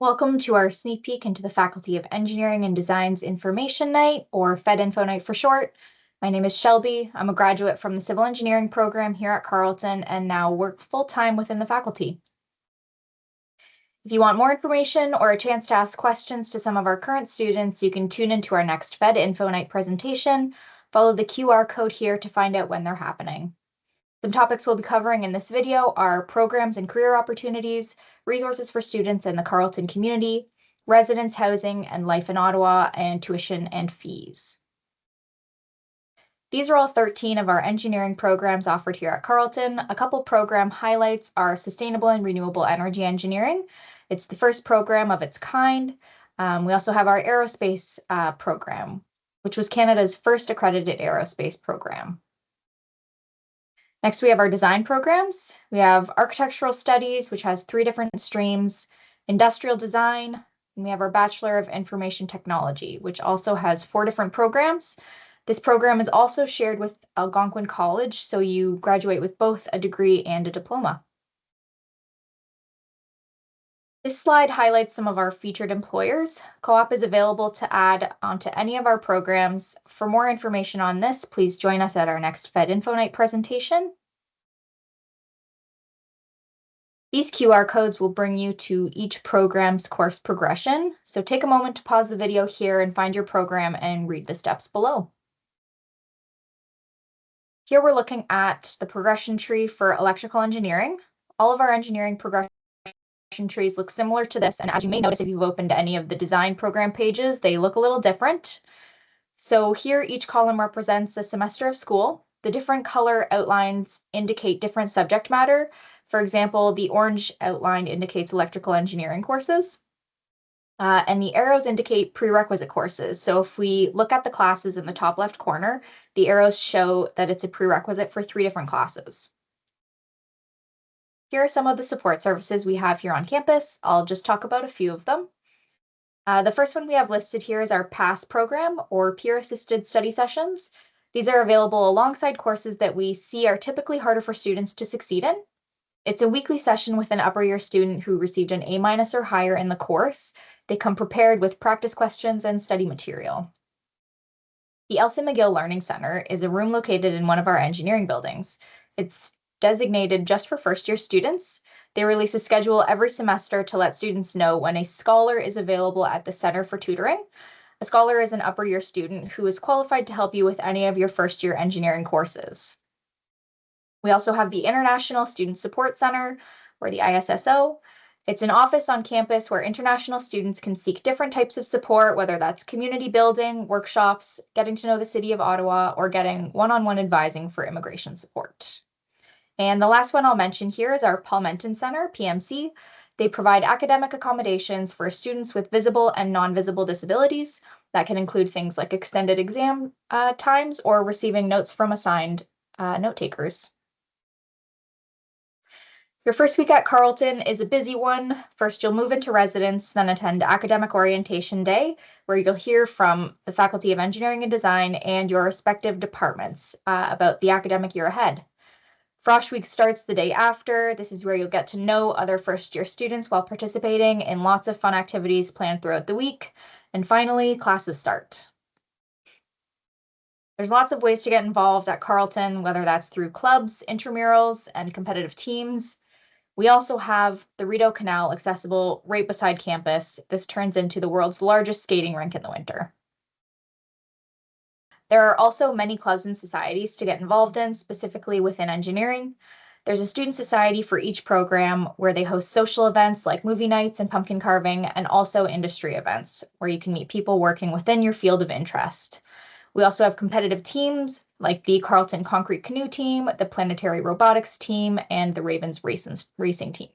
Welcome to our sneak peek into the Faculty of Engineering and Design's Information Night, or FedInfo Night for short. My name is Shelby. I'm a graduate from the Civil Engineering program here at Carleton and now work full-time within the faculty. If you want more information or a chance to ask questions to some of our current students, you can tune into our next FedInfo Night presentation. Follow the QR code here to find out when they're happening. Some topics we'll be covering in this video are programs and career opportunities, resources for students in the Carleton community, residence housing and life in Ottawa, and tuition and fees. These are all 13 of our engineering programs offered here at Carleton. A couple program highlights are Sustainable and Renewable Energy Engineering. It's the first program of its kind. We also have our aerospace program, which was Canada's first accredited aerospace program. Next, we have our design programs. We have architectural studies, which has 3 different streams, industrial design, and we have our Bachelor of Information Technology, which also has 4 different programs. This program is also shared with Algonquin College, so you graduate with both a degree and a diploma. This slide highlights some of our featured employers. Co-op is available to add onto any of our programs. For more information on this, please join us at our next FedInfo Night presentation. These QR codes will bring you to each program's course progression. So take a moment to pause the video here and find your program and read the steps below. Here we're looking at the progression tree for electrical engineering. All of our engineering progression trees look similar to this, and as you may notice if you've opened any of the design program pages, they look a little different. So here each column represents a semester of school. The different color outlines indicate different subject matter. For example, the orange outline indicates electrical engineering courses, and the arrows indicate prerequisite courses. So if we look at the classes in the top left corner, the arrows show that it's a prerequisite for 3 different classes. Here are some of the support services we have here on campus. I'll just talk about a few of them. The first one we have listed here is our PASS program, or peer-assisted study sessions. These are available alongside courses that we see are typically harder for students to succeed in. It's a weekly session with an upper year student who received an A- or higher in the course. They come prepared with practice questions and study material. The Elsie McGill Learning Center is a room located in one of our engineering buildings. It's designated just for first-year students. They release a schedule every semester to let students know when a scholar is available at the center for tutoring. A scholar is an upper year student who is qualified to help you with any of your first-year engineering courses. We also have the International Student Support Center, or the ISSO. It's an office on campus where international students can seek different types of support, whether that's community building, workshops, getting to know the city of Ottawa, or getting one-on-one advising for immigration support. And the last one I'll mention here is our Paul Menton Center, PMC. They provide academic accommodations for students with visible and non-visible disabilities. That can include things like extended exam times or receiving notes from assigned note takers. Your first week at Carleton is a busy one. First, you'll move into residence, then attend Academic Orientation Day, where you'll hear from the Faculty of Engineering and Design and your respective departments about the academic year ahead. Frosh Week starts the day after. This is where you'll get to know other first-year students while participating in lots of fun activities planned throughout the week. And finally, classes start. There's lots of ways to get involved at Carleton, whether that's through clubs, intramurals, and competitive teams. We also have the Rideau Canal accessible right beside campus. This turns into the world's largest skating rink in the winter. There are also many clubs and societies to get involved in, specifically within engineering. There's a student society for each program where they host social events like movie nights and pumpkin carving, and also industry events where you can meet people working within your field of interest. We also have competitive teams like the Carleton Concrete Canoe team, the Planetary Robotics team, and the Ravens Racing team.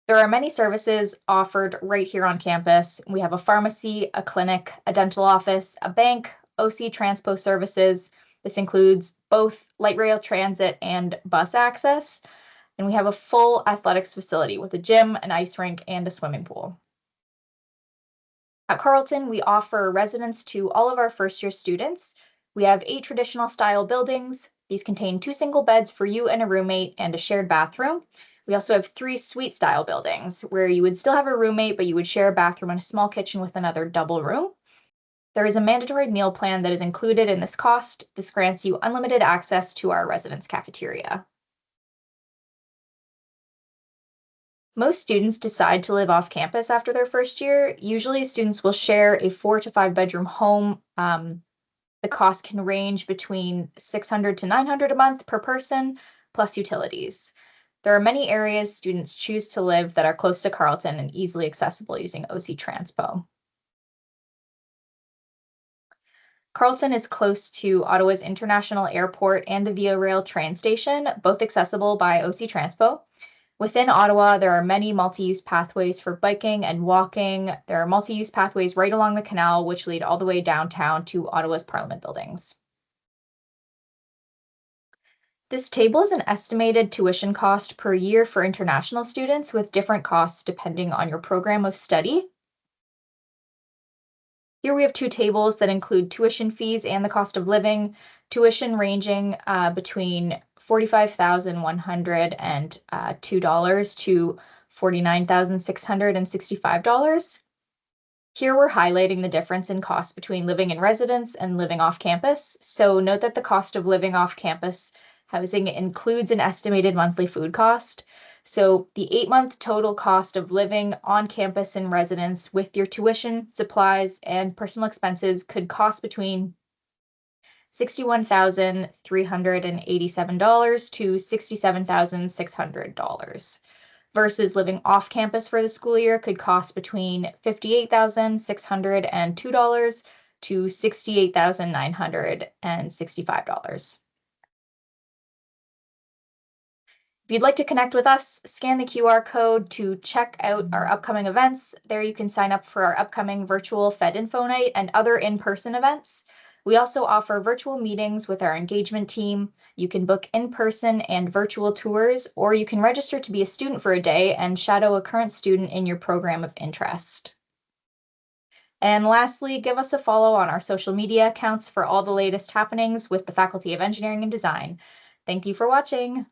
There are many services offered right here on campus. We have a pharmacy, a clinic, a dental office, a bank, OC Transpo services. This includes both light rail transit and bus access. And we have a full athletics facility with a gym, an ice rink, and a swimming pool. At Carleton, we offer residence to all of our first-year students. We have 8 traditional style buildings, These contain 2 single beds for you and a roommate and a shared bathroom. We also have 3 suite-style buildings where you would still have a roommate, but you would share a bathroom and a small kitchen with another double room. There is a mandatory meal plan that is included in this cost. This grants you unlimited access to our residence cafeteria. Most students decide to live off campus after their first year. Usually, students will share a 4 to 5 bedroom home. The cost can range between $600 to $900 a month per person, plus utilities. There are many areas students choose to live that are close to Carleton and easily accessible using OC Transpo. Carleton is close to Ottawa's International Airport and the Via Rail train station, both accessible by OC Transpo. Within Ottawa, there are many multi-use pathways for biking and walking. There are multi-use pathways right along the canal, which lead all the way downtown to Ottawa's Parliament buildings. This table is an estimated tuition cost per year for international students with different costs depending on your program of study. Here we have 2 tables that include tuition fees and the cost of living, tuition ranging between $45,102 to $49,665. Here we're highlighting the difference in cost between living in residence and living off campus. So note that the cost of living off campus housing includes an estimated monthly food cost. So the 8-month total cost of living on campus in residence with your tuition, supplies, and personal expenses could cost between $61,387 to $67,600 versus living off campus for the school year could cost between $58,602 to $68,965. If you'd like to connect with us, scan the QR code to check out our upcoming events. There you can sign up for our upcoming virtual Fed Info Night and other in-person events. We also offer virtual meetings with our engagement team. You can book in-person and virtual tours, or you can register to be a student for a day and shadow a current student in your program of interest. And lastly, give us a follow on our social media accounts for all the latest happenings with the Faculty of Engineering and Design. Thank you for watching.